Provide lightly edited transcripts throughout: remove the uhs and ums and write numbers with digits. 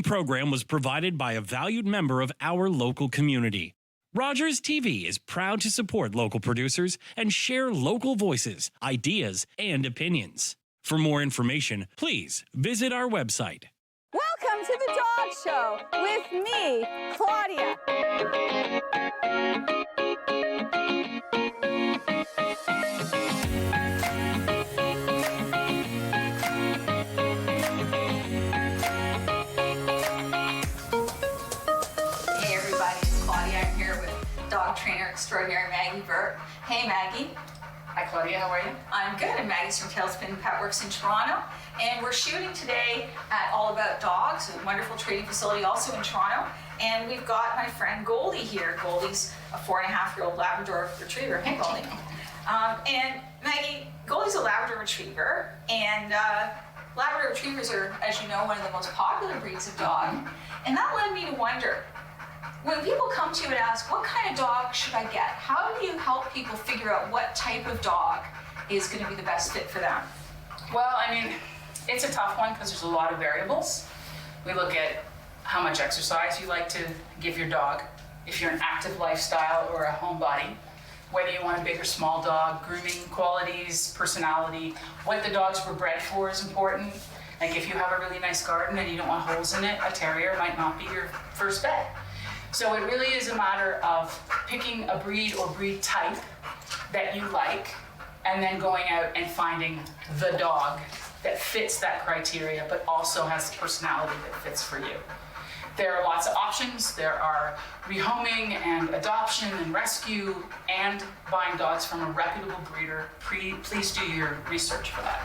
Program was provided by a valued member of our local community. Rogers TV is proud to support local producers and share local voices, ideas, and opinions. For more information, please visit our website. Welcome to the Dog Show with me, Claudia. Hey everybody, it's Claudia. I'm here with dog trainer extraordinary Maggie Burt. Hey Maggie. Hi Claudia, how are you? I'm good, and Maggie's from Tailspin Pet Works in Toronto. And we're shooting today at All About Dogs, a wonderful training facility also in Toronto. And we've got my friend Goldie here. Goldie's a 4.5-year-old Labrador Retriever. Hey Goldie. And Maggie, Goldie's a Labrador Retriever, and Labrador Retrievers are, as you know, one of the most popular breeds of dog. And that led me to wonder, when people come to you and ask, what kind of dog should I get? How do you help people figure out what type of dog is going to be the best fit for them? Well, I mean, it's a tough one because there's a lot of variables. We look at how much exercise you like to give your dog, if you're an active lifestyle or a homebody, whether you want a big or small dog, grooming qualities, personality, what the dogs were bred for is important. Like if you have a really nice garden and you don't want holes in it, a terrier might not be your first bet. So it really is a matter of picking a breed or breed type that you like, and then going out and finding the dog that fits that criteria, but also has the personality that fits for you. There are lots of options. There are rehoming and adoption and rescue and buying dogs from a reputable breeder. Please do your research for that.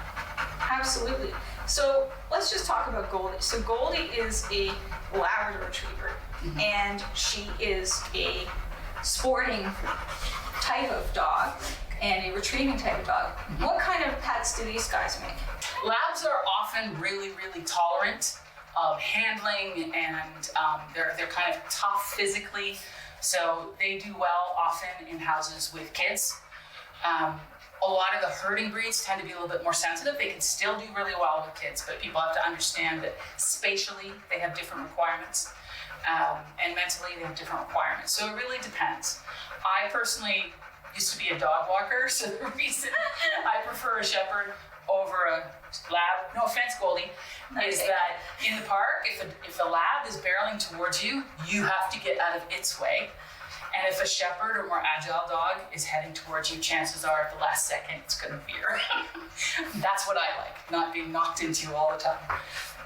Absolutely. So let's just talk about Goldie. So Goldie is a Labrador Retriever, and she is a sporting type of dog and a retrieving type of dog. What kind of pets do these guys make? Labs are often really, really tolerant of handling, and they're kind of tough physically, so they do well often in houses with kids. A lot of the herding breeds tend to be a little bit more sensitive. They can still do really well with kids, but people have to understand that spatially they have different requirements, and mentally they have different requirements. So it really depends. I personally used to be a dog walker, so the reason I prefer a shepherd over a lab, no offense Goldie, is that in the park, if a lab is barreling towards you, you have to get out of its way. And if a shepherd or more agile dog is heading towards you, chances are at the last second it's going to veer. That's what I like, not being knocked into all the time.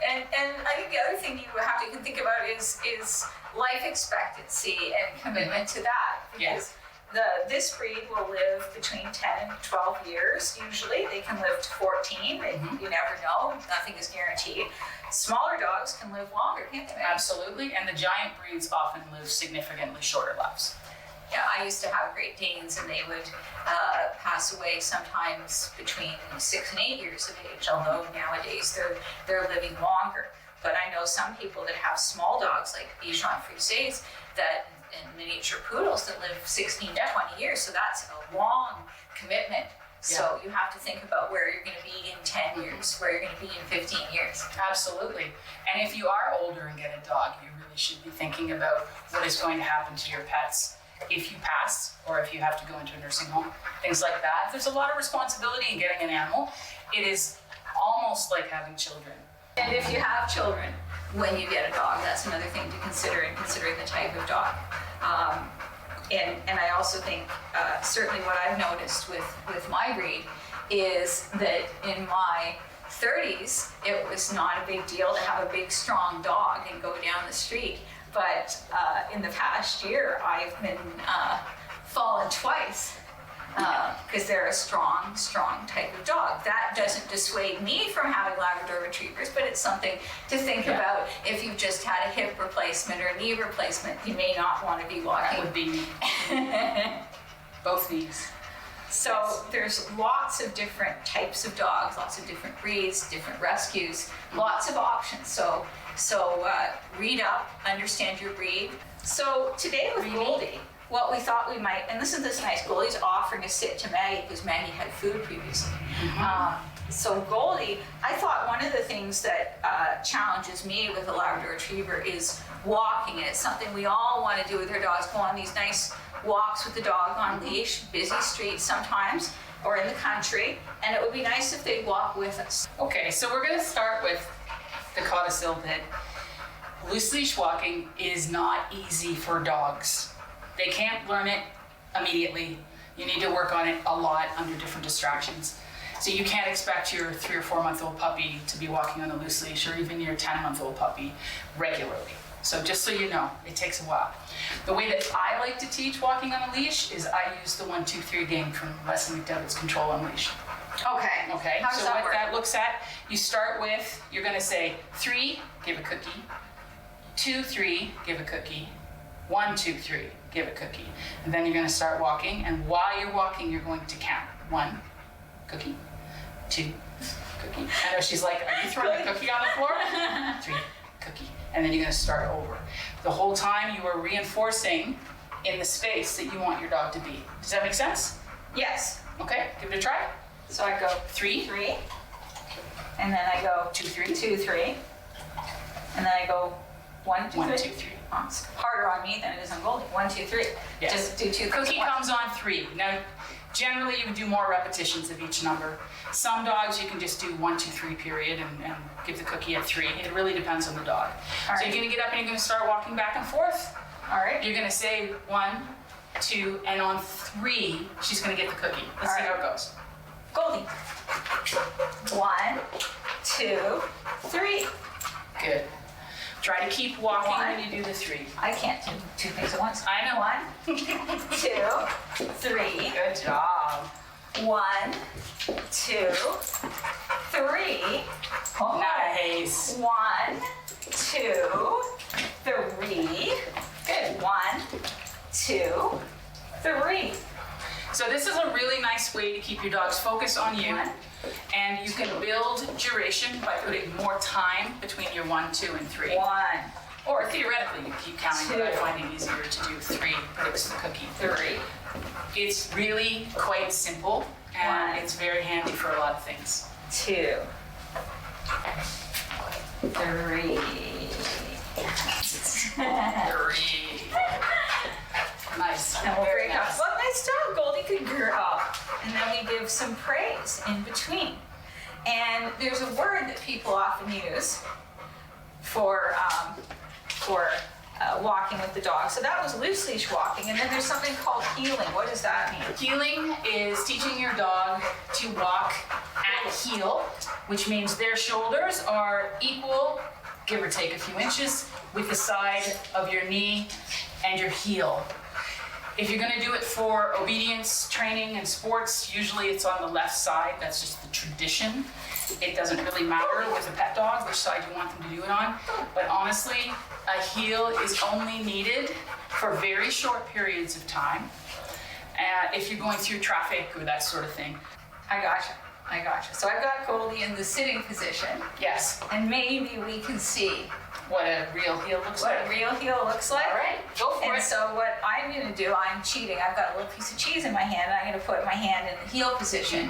And I think the other thing you have to think about is life expectancy and commitment to that. Because this breed will live between 10 and 12 years, usually. They can live to 14. You never know. Nothing is guaranteed. Smaller dogs can live longer, can't they? Absolutely, and the giant breeds often live significantly shorter lives. Yeah, I used to have Great Danes, and they would pass away sometimes between 6 and 8 years of age, although nowadays they're living longer. But I know some people that have small dogs, like Bichon Frises, and miniature poodles that live 16 to 20 years, so that's a long commitment. So you have to think about where you're going to be in 10 years, where you're going to be in 15 years. Absolutely. And if you are older and get a dog, you really should be thinking about what is going to happen to your pets if you pass, or if you have to go into a nursing home, things like that. There's a lot of responsibility in getting an animal. It is almost like having children. And if you have children, when you get a dog, that's another thing to consider in considering the type of dog. And I also think, certainly what I've noticed with my breed is that in my 30s, it was not a big deal to have a big, strong dog and go down the street. But in the past year, I've been fallen twice because they're a strong type of dog. That doesn't dissuade me from having Labrador Retrievers, but it's something to think about. If you've just had a hip replacement or a knee replacement, you may not want to be walking. That would be both knees. So there's lots of different types of dogs, lots of different breeds, different rescues, lots of options. So read up, understand your breed. So today with Goldie, what we thought we might, and this is nice, Goldie's offering a sit to Maggie because Maggie had food previously. So Goldie, I thought one of the things that challenges me with a Labrador Retriever is walking. And it's something we all want to do with our dogs, go on these nice walks with the dog on leash, busy streets sometimes, or in the country. And it would be nice if they'd walk with us. Okay, so we're gonna start with the codicil that loose leash walking is not easy for dogs. They can't learn it immediately. You need to work on it a lot under different distractions. So you can't expect your 3 or 4 month old puppy to be walking on a loose leash, or even your 10-month-old puppy regularly. So just so you know, it takes a while. The way that I like to teach walking on a leash is I use the 1, 2, 3 game from Leslie McDevitt's Control on Leash. Okay. Okay, How does so that what work? that looks at, you start with, you're gonna say 3, give a cookie, 2, 3, give a cookie, 1, 2, 3, give a cookie. And then you're gonna start walking, and while you're walking, you're going to count. 1, cookie, 2, cookie. I know she's like, are you throwing a cookie on the floor? 3, cookie. And then you're gonna start over. The whole time you are reinforcing in the space that you want your dog to be. Does that make sense? Yes. Okay, give it a try. So I go 3, 3, and then I go 2, 3. 2, 3, and then I go 1, 2, 1, 3. 2, 3. Oh, it's harder on me than it is on Goldie. 1, 2, 3. Yes. Just do 2 Cookie once. comes on 3. Now, generally you would do more repetitions of each number. Some dogs you can just do 1, 2, 3 period and give the cookie at 3. It really depends on the dog. All So right. you're gonna get up and you're gonna start walking back and forth. All right. You're gonna say 1, 2, and on 3, she's gonna get the cookie. Let's All see right. how it goes. Goldie. 1, 2, 3. Good. Try to keep walking 1. when you do the 3. I can't do 2 things at once. I know. 1, 2, 3. Good job. 1, 2, 3. Oh, Nice. 1, 2, 3. Good. 1, 2, 3. So this is a really nice way to keep your dogs focused on you. One. And you can build duration by putting more time between your 1, 2, and 3. 1, Or theoretically, you keep counting, but I 2. find it easier to do 3 picks the cookie. 3. It's really quite simple, and 1. it's very handy for a lot of things. 2, 3. 3. Nice. And we'll Very break up. nice. Well, nice job, Goldie. Good girl. And then we give some praise in between. And there's a word that people often use for walking with the dog. So that was loose leash walking. And then there's something called healing. What does that mean? Healing is teaching your dog to walk at heel, which means their shoulders are equal, give or take a few inches, with the side of your knee and your heel. If you're gonna do it for obedience training and sports, usually it's on the left side. That's just the tradition. It doesn't really matter with a pet dog which side you want them to do it on. But honestly, a heel is only needed for very short periods of time. If you're going through traffic or that sort of thing. I gotcha. So I've got Goldie in the sitting position. Yes, And maybe we can see what a real heel looks what like. a real heel looks like. All right, go for And it. so what I'm gonna do, I'm cheating. I've got a little piece of cheese in my hand, and I'm gonna put my hand in the heel position.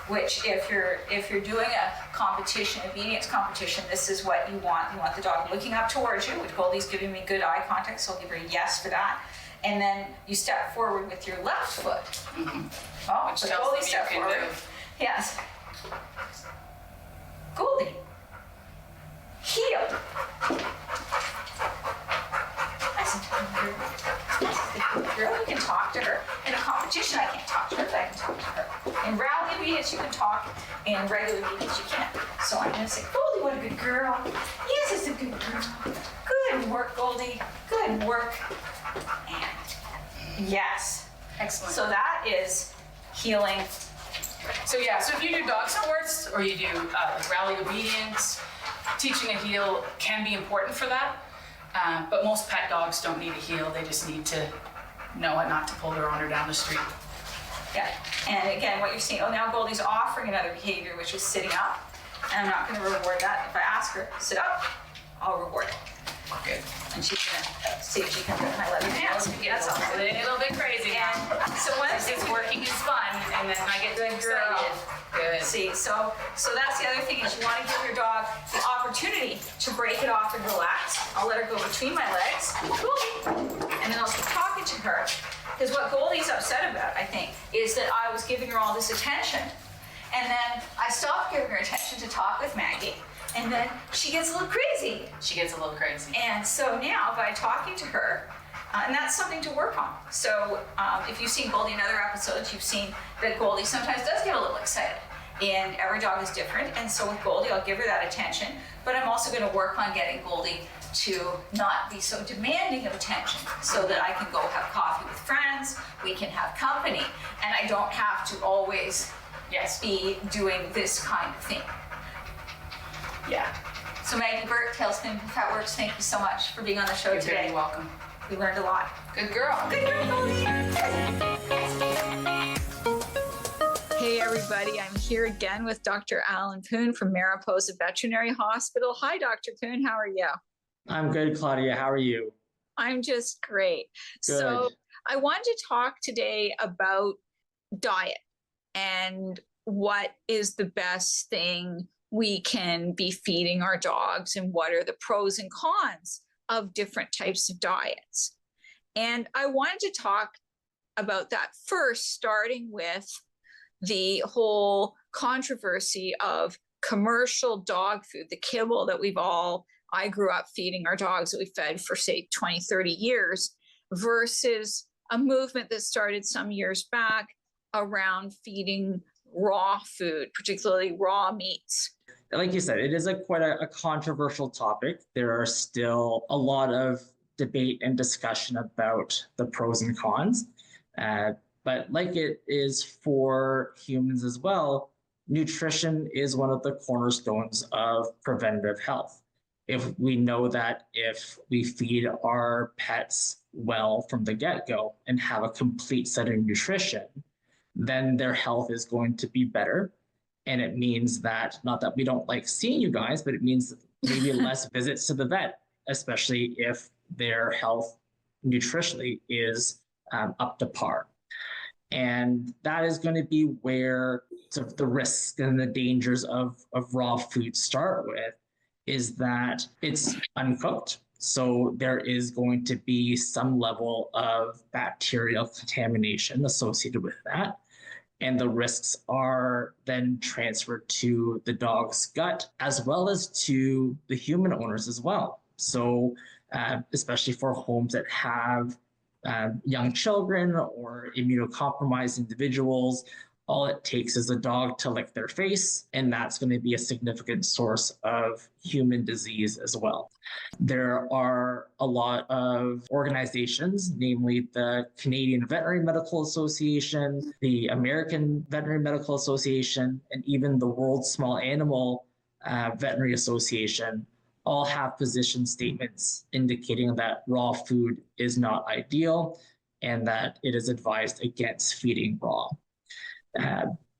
Which, if you're doing a competition, obedience competition, this is what you want. You want the dog looking up towards you, which Goldie's giving me good eye contact, so I'll give her a yes for that. And then you step forward with your left foot. Oh, Which so tells Goldie them you step can forward. move. Yes. Goldie. Heel. Nice and girl, you can talk to her. In a competition, I can't talk to her, but I can talk to her. In rally obedience, you can talk. In regular obedience, you can't. So I'm gonna say, Goldie, what a good girl. Yes, it's a good girl. Good work, Goldie. Good work. And yes. Excellent. So that is healing. So if you do dog sports or you do rally obedience, teaching a heel can be important for that. But most pet dogs don't need a heel. They just need to know not to pull their owner down the street. Yeah. And again, what you're seeing, now Goldie's offering another behavior, which is sitting up. And I'm not going to reward that. If I ask her, sit up, I'll reward it. Good. And she's going to see if she can put my leather pants. That's all. A little bit crazy. And so one of the It's things working is fun, and then I get Good girl. excited. Good. See, So that's the other thing is you want to give your dog the opportunity to break it off and relax. I'll let her go between my legs, and then I'll keep talking to her. Because what Goldie's upset about, I think, is that I was giving her all this attention, and then I stopped giving her attention to talk with Maggie, and then she gets a little crazy. And so now, by talking to her, and that's something to work on. So if you've seen Goldie in other episodes, you've seen that Goldie sometimes does get a little excited. And every dog is different. And so with Goldie, I'll give her that attention. But I'm also going to work on getting Goldie to not be so demanding of attention so that I can go have coffee with friends, we can have company, and I don't have to always be doing this kind of thing. Yeah. So Maggie Burt, Tailspin Pet Works, thank you so much for being on the show You're today. very welcome. We learned a lot. Good girl. Good girl, Goldie. Hey everybody, I'm here again with Dr. Alan Poon from Mariposa Veterinary Hospital. Hi, Dr. Poon, how are you? I'm good, Claudia. How are you? I'm just great. Good. So I wanted to talk today about diet and what is the best thing we can be feeding our dogs and what are the pros and cons of different types of diets. And I wanted to talk about that first, starting with the whole controversy of commercial dog food, the kibble that I grew up feeding our dogs that we fed for say 20, 30 years versus a movement that started some years back around feeding raw food, particularly raw meats. Like you said, it is quite a controversial topic. There are still a lot of debate and discussion about the pros and cons. But like it is for humans as well, nutrition is one of the cornerstones of preventative health. If we know that if we feed our pets well from the get-go and have a complete set of nutrition, then their health is going to be better. And it means that, not that we don't like seeing you guys, but it means maybe less visits to the vet, especially if their health nutritionally is up to par. And that is going to be where sort of the risks and the dangers of raw food start with, is that it's uncooked. So there is going to be some level of bacterial contamination associated with that. And the risks are then transferred to the dog's gut as well as to the human owners as well. So especially for homes that have young children or immunocompromised individuals, all it takes is a dog to lick their face, and that's going to be a significant source of human disease as well. There are a lot of organizations, namely the Canadian Veterinary Medical Association, the American Veterinary Medical Association, and even the World Small Animal Veterinary Association, all have position statements indicating that raw food is not ideal and that it is advised against feeding raw.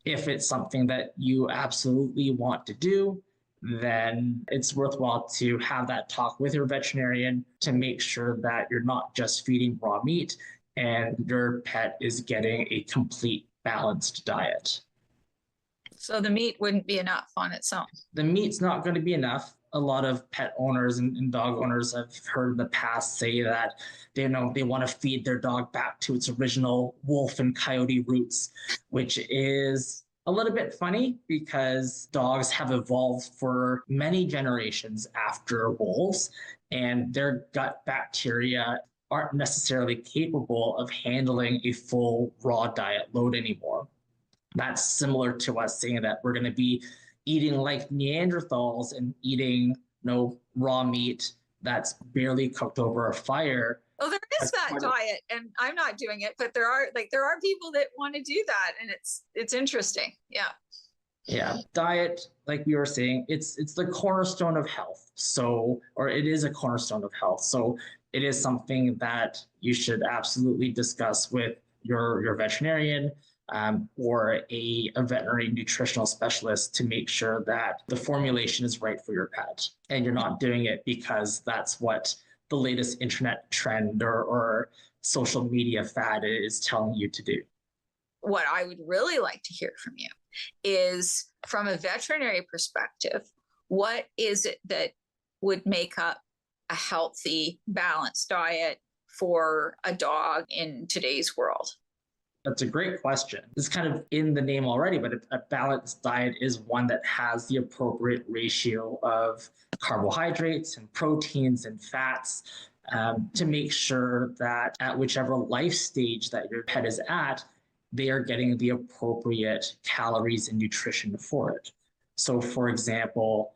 If it's something that you absolutely want to do, then it's worthwhile to have that talk with your veterinarian to make sure that you're not just feeding raw meat and your pet is getting a complete balanced diet. So the meat wouldn't be enough on its own. The meat's not going to be enough. A lot of pet owners and dog owners have heard in the past say that they want to feed their dog back to its original wolf and coyote roots, which is a little bit funny because dogs have evolved for many generations after wolves, and their gut bacteria aren't necessarily capable of handling a full raw diet load anymore. That's similar to us saying that we're going to be eating like Neanderthals and eating raw meat that's barely cooked over a fire. Oh, there is that diet, and I'm not doing it, but there are people that want to do that, and it's interesting. Yeah. Diet, like we were saying, it's the cornerstone of health. Or it is a cornerstone of health. So it is something that you should absolutely discuss with your veterinarian or a veterinary nutritional specialist to make sure that the formulation is right for your pet. And you're not doing it because that's what the latest internet trend or social media fad is telling you to do. What I would really like to hear from you is from a veterinary perspective, what is it that would make up a healthy, balanced diet for a dog in today's world? That's a great question. It's kind of in the name already, but a balanced diet is one that has the appropriate ratio of carbohydrates and proteins and fats to make sure that at whichever life stage that your pet is at, they are getting the appropriate calories and nutrition for it. So, for example,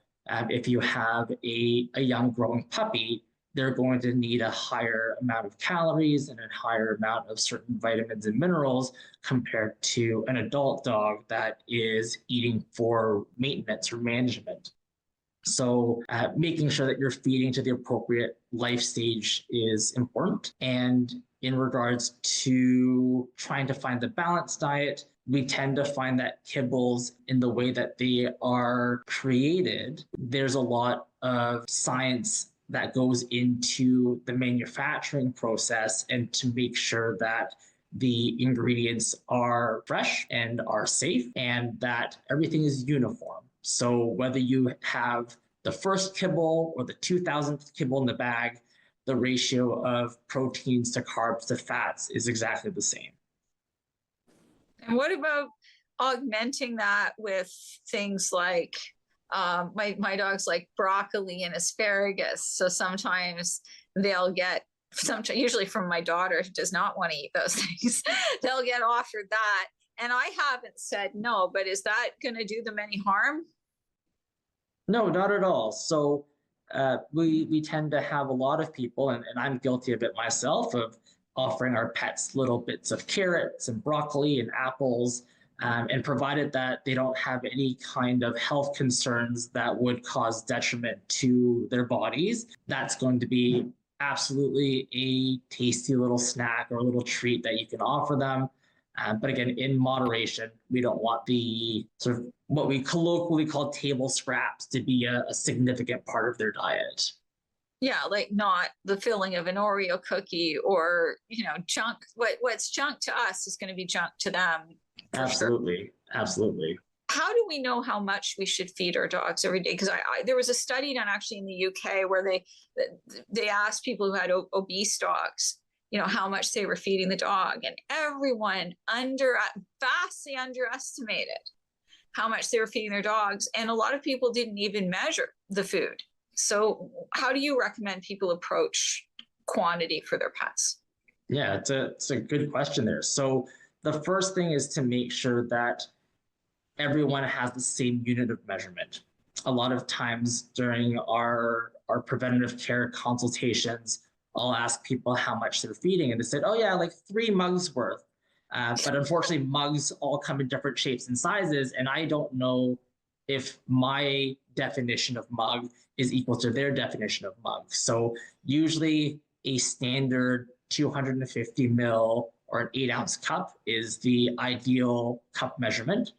if you have a young growing puppy, they're going to need a higher amount of calories and a higher amount of certain vitamins and minerals compared to an adult dog that is eating for maintenance or management. So making sure that you're feeding to the appropriate life stage is important. And in regards to trying to find the balanced diet, we tend to find that kibbles, in the way that they are created, there's a lot of science that goes into the manufacturing process and to make sure that the ingredients are fresh and are safe and that everything is uniform. So whether you have the first kibble or the 2000th kibble in the bag, the ratio of proteins to carbs to fats is exactly the same. And what about augmenting that with things like my dogs like broccoli and asparagus. So sometimes they'll get usually from my daughter who does not want to eat those things, they'll get offered that. And I haven't said no, but is that going to do them any harm? No, not at all. So we tend to have a lot of people, and I'm guilty of it myself, of offering our pets little bits of carrots and broccoli and apples. And provided that they don't have any kind of health concerns that would cause detriment to their bodies, that's going to be absolutely a tasty little snack or a little treat that you can offer them. But again, in moderation, we don't want the sort of what we colloquially call table scraps to be a significant part of their diet. Yeah, like not the filling of an Oreo cookie or, junk. What's junk to us is going to be junk to them. Absolutely. Sure. Absolutely. How do we know how much we should feed our dogs every day? Because there was a study done actually in the UK where they asked people who had obese dogs, how much they were feeding the dog, and everyone vastly underestimated how much they were feeding their dogs, and a lot of people didn't even measure the food. So, how do you recommend people approach quantity for their pets? Yeah, it's a good question there. So the first thing is to make sure that everyone has the same unit of measurement. A lot of times during our preventative care consultations, I'll ask people how much they're feeding, and they said, oh yeah, like 3 mugs worth. But unfortunately, mugs all come in different shapes and sizes, and I don't know if my definition of mug is equal to their definition of mug. So usually a standard 250 mil or an 8-ounce cup is the ideal cup measurement.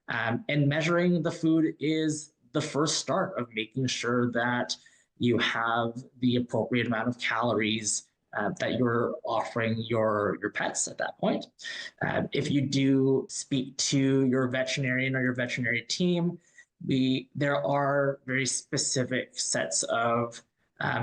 And measuring the food is the first start of making sure that you have the appropriate amount of calories that you're offering your pets at that point. If you do speak to your veterinarian or your veterinary team, there are very specific sets of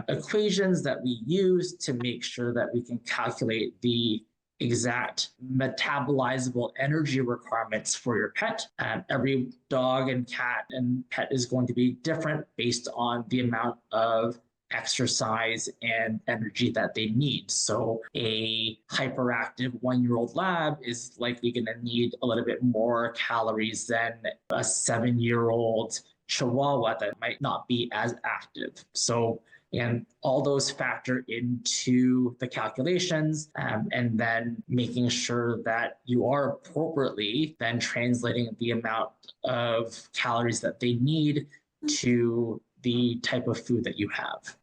equations that we use to make sure that we can calculate the exact metabolizable energy requirements for your pet. Every dog and cat and pet is going to be different based on the amount of exercise and energy that they need. So a hyperactive 1-year-old lab is likely going to need a little bit more calories than a 7-year-old Chihuahua that might not be as active. So, and all those factor into the calculations, and then making sure that you are appropriately then translating the amount of calories that they need to the type of food that you have.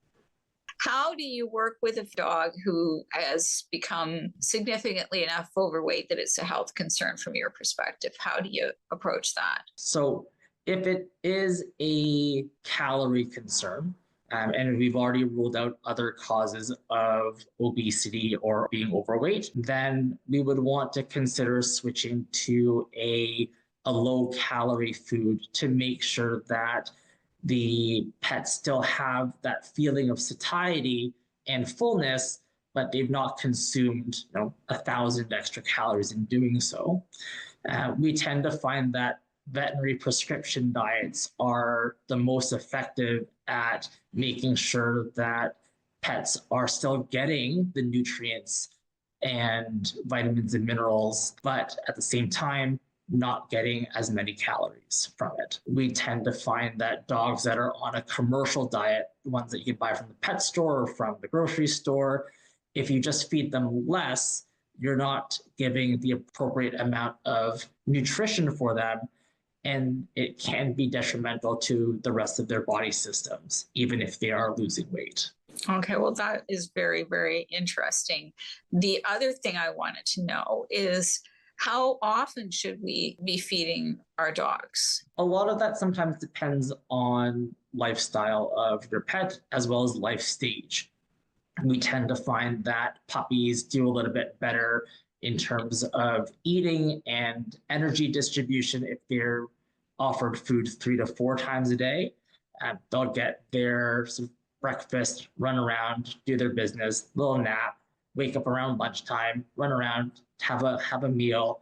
How do you work with a dog who has become significantly enough overweight that it's a health concern from your perspective? How do you approach that? So if it is a calorie concern, and we've already ruled out other causes of obesity or being overweight, then we would want to consider switching to a a low calorie food to make sure that the pets still have that feeling of satiety and fullness, but they've not consumed 1,000 extra calories in doing so. We tend to find that veterinary prescription diets are the most effective at making sure that pets are still getting the nutrients and vitamins and minerals, but at the same time, not getting as many calories from it. We tend to find that dogs that are on a commercial diet, the ones that you can buy from the pet store or from the grocery store, if you just feed them less, you're not giving the appropriate amount of nutrition for them, and it can be detrimental to the rest of their body systems, even if they are losing weight. Okay, well, that is very, very interesting. The other thing I wanted to know is how often should we be feeding our dogs? A lot of that sometimes depends on lifestyle of your pet as well as life stage. We tend to find that puppies do a little bit better in terms of eating and energy distribution if they're offered food 3 to 4 times a day. They'll get their breakfast, run around, do their business, little nap, wake up around lunchtime, run around, have a meal,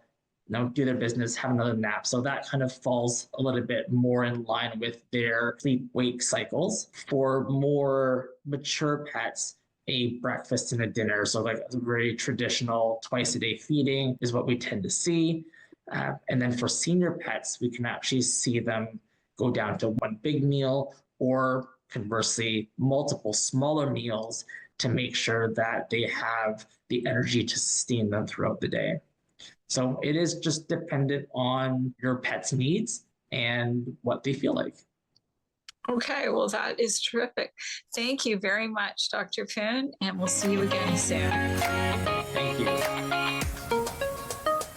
do their business, have another nap. So that kind of falls a little bit more in line with their sleep-wake cycles. For more mature pets, a breakfast and a dinner, so like a very traditional twice-a-day feeding is what we tend to see. And then for senior pets, we can actually see them go down to one big meal or conversely multiple smaller meals to make sure that they have the energy to sustain them throughout the day. So it is just dependent on your pet's needs and what they feel like. Okay, well, that is terrific. Thank you very much, Dr. Poon, and we'll see you again soon. Thank you.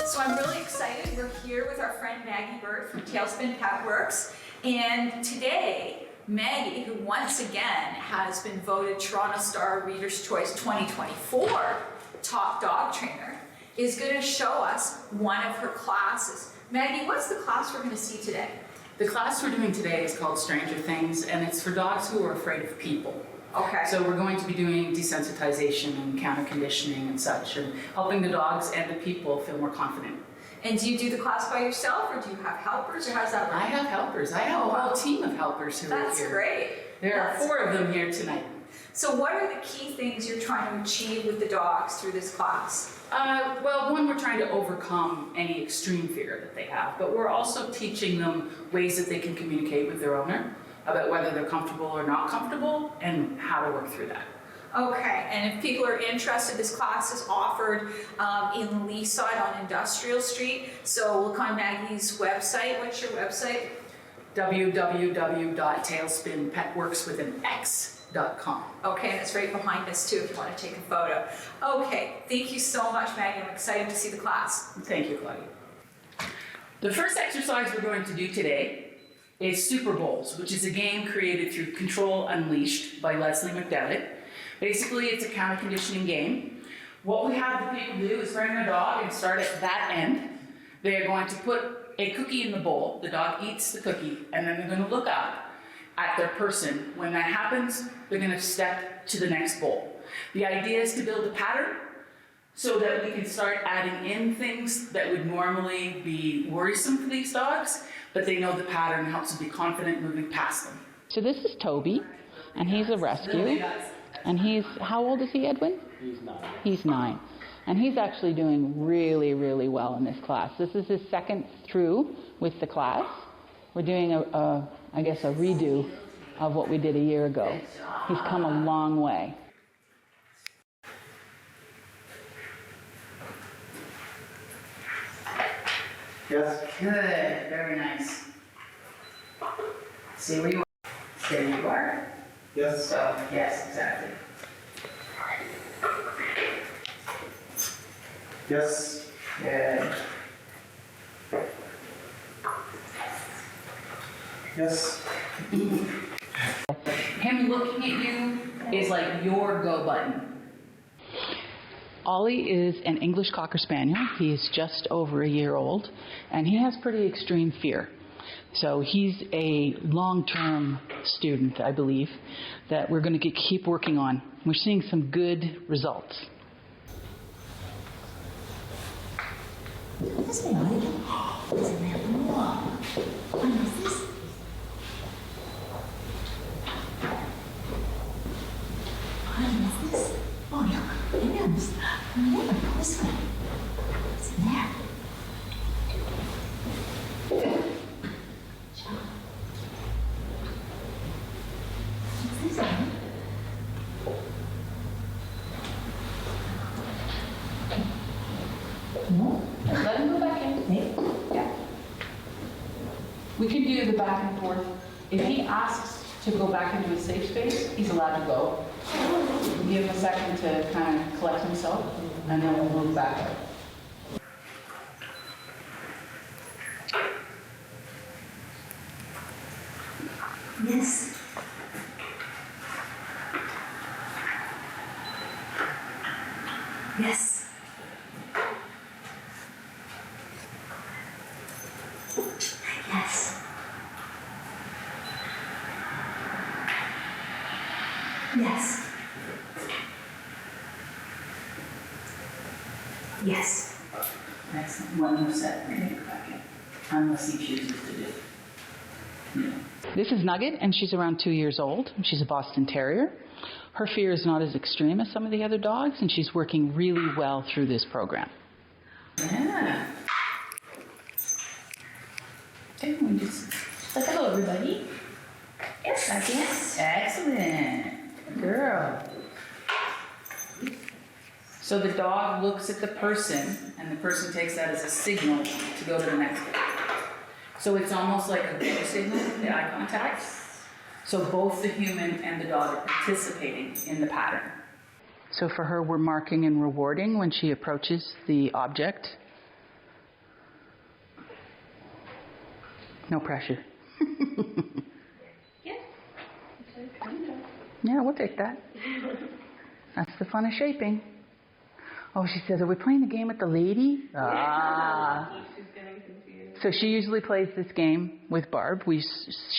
So I'm really excited. We're here with our friend Maggie Bird from Tailspin Pet Works. And today, Maggie, who once again has been voted Toronto Star Reader's Choice 2024 top dog trainer, is going to show us one of her classes. Maggie, what's the class we're going to see today? The class we're doing today is called Stranger Things, and it's for dogs who are afraid of people. Okay. So we're going to be doing desensitization and counter conditioning and such, and helping the dogs and the people feel more confident. And do you do the class by yourself, or do you have helpers, or how does that work? I have helpers. I have a whole team of helpers who are here. That's great. There are 4 of them here tonight. So what are the key things you're trying to achieve with the dogs through this class? Well, one, we're trying to overcome any extreme fear that they have, but we're also teaching them ways that they can communicate with their owner about whether they're comfortable or not comfortable and how to work through that. Okay, and if people are interested, this class is offered in Leaside on Industrial Street. So look on Maggie's website. What's your website? www.tailspinpetworks.com. Okay, and it's right behind us too if you want to take a photo. Okay, thank you so much, Maggie. I'm excited to see the class. Thank you, Claudia. The first exercise we're going to do today is Super Bowls, which is a game created through Control Unleashed by Leslie McDevitt. Basically, it's a counter conditioning game. What we have the people do is bring their dog and start at that end. They're going to put a cookie in the bowl. The dog eats the cookie, and then they're going to look up at their person. When that happens, they're going to step to the next bowl. The idea is to build a pattern so that we can start adding in things that would normally be worrisome for these dogs, but they know the pattern helps them be confident moving past them. So this is Toby, and he's a rescue. And how old is he, Edwin? He's 9. He's 9. And he's actually doing really, really well in this class. This is his second through with the class. We're doing I guess a redo of what we did a year ago. He's come a long way. Yes. Good, very nice. See where you are. There you are. Yes. So, yes, exactly. Yes. Good. Yes. Him looking at you is like your go button. Ollie is an English Cocker Spaniel. He is just over a year old, and he has pretty extreme fear. So he's a long-term student, I believe, that we're going to keep working on. We're seeing some good results. Oh, yeah. Hands. There. This way. It's in there. What's this one? No. Let him go back in. Hey. Yeah. We can do the back and forth. If he asks to go back into a safe space, he's allowed to go. Give him a second to kind of collect himself, and then we'll move back out. Yes. Yes. Yes. Yes. Yes. Excellent. One more set. Okay, go back in. Unless he chooses to do. Yeah. This is Nugget, and she's around 2 years old. She's a Boston Terrier. Her fear is not as extreme as some of the other dogs, and she's working really well through this program. Yeah. Okay, we just say hello, everybody. Yes. Yes. Excellent. Girl. So the dog looks at the person, and the person takes that as a signal to go to the next one. So it's almost like a go signal, the eye contact. So both the human and the dog are participating in the pattern. So for her, we're marking and rewarding when she approaches the object. No pressure. Yeah. Yeah, we'll take that. That's the fun of shaping. Oh, she says, are we playing the game with the lady? Ah. So she usually plays this game with Barb. We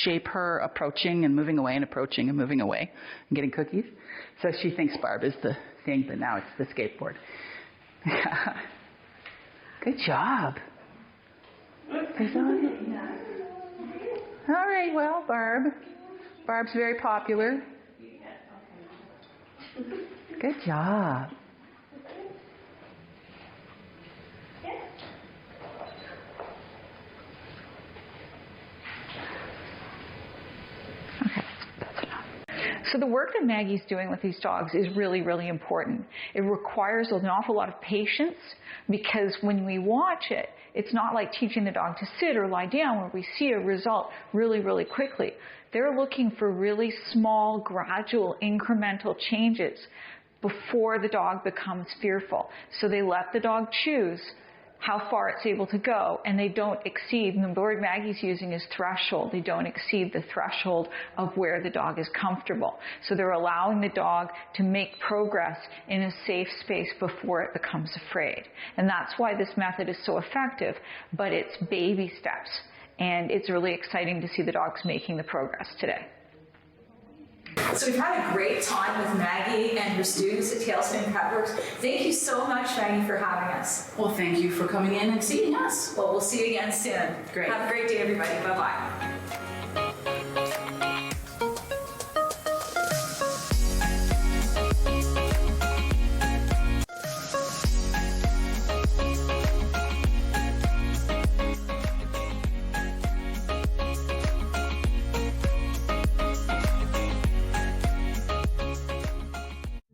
shape her approaching and moving away and approaching and moving away and getting cookies. So she thinks Barb is the thing, but now it's the skateboard. Good job. All right, well, Barb's very popular. Good job. So the work that Maggie's doing with these dogs is really, really important. It requires an awful lot of patience because when we watch it, it's not like teaching the dog to sit or lie down where we see a result really, really quickly. They're looking for really small, gradual, incremental changes before the dog becomes fearful. So they let the dog choose how far it's able to go, and they don't exceed, and the word Maggie's using is threshold. They don't exceed the threshold of where the dog is comfortable. So they're allowing the dog to make progress in a safe space before it becomes afraid. And that's why this method is so effective, but it's baby steps. And it's really exciting to see the dogs making the progress today. So we've had a great time with Maggie and her students at Tailspin Cutworks. Thank you so much, Maggie, for having us. Well, thank you for coming in and seeing us. Well, we'll see you again soon. Great. Have a great day, everybody. Bye-bye.